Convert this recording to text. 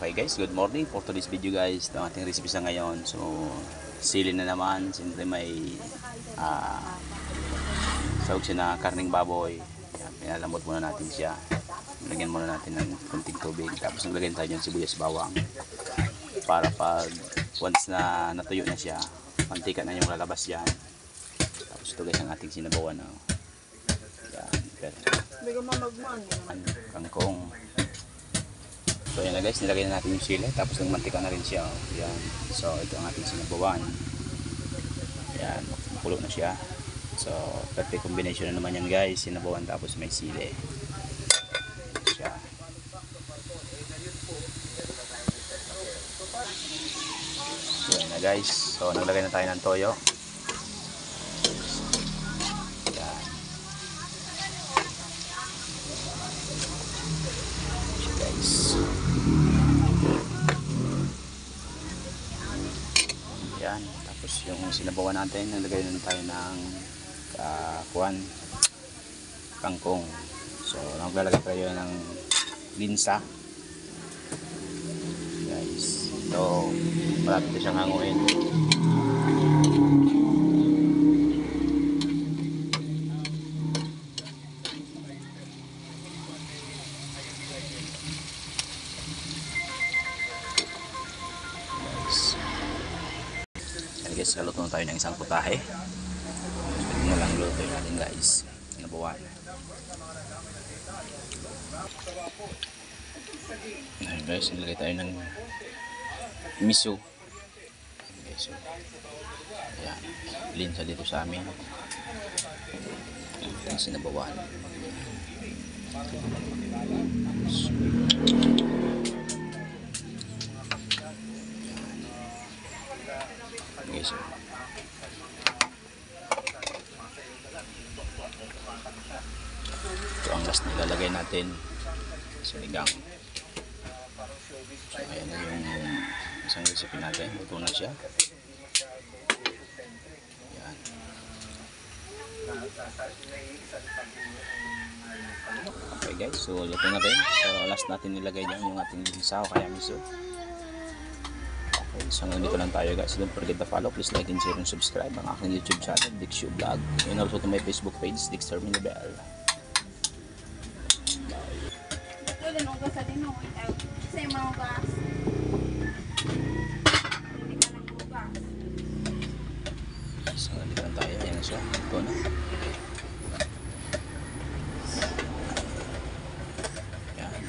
Okay guys, good morning for today's video guys. Ito ang ating recipe sa ngayon. So, sili na naman. Siyempre may sahog siya na karning baboy. Yan, pinalamot muna natin siya. Lagyan muna natin ng kunting tubig. Tapos naglagyan tayo ng sibuyas bawang. Para pag once na natuyo na siya, mantika na yung lalabas yan. Tapos ito guys ang ating sinabawan. Yan, kangkong. So yan na guys, nilagay na natin yung sili, tapos ng mantika na rin siya. Yan. So ito ang ating sinabawan. Yan, makulo na siya. So perfect combination na naman yan guys, sinabawan tapos may sili. Siya. So yan na guys, so naglagay na tayo ng toyo. Yan, tapos yung sinabawan natin, nalagay na tayo ng kangkong. So naglalagay tayo ng linsa guys. So malapit na siyang hanguin. Guys, kaluto na tayo ng isang putahe. Ito na lang luto natin guys. Nabawan. Ayan guys, nilagay tayo ng miso. Okay, so, ayan, linsa dito sa amin. Ayan, sinabawan. Okay, so ito ang last na ilalagay natin sa ligang. So ayan na yung isang recipe natin, luto na siya. Ayan. Okay guys, so luto na rin. So last natin nilagay dyan yung ating sao kaya miso. So hanggang dito lang tayo guys. Don't forget to follow, please like and share and subscribe ang aking YouTube channel, Dixio Vlog, and also to my Facebook page, Dixter Minabel. So hanggang dito lang tayo. Ayan na siya. Ito na. Yan.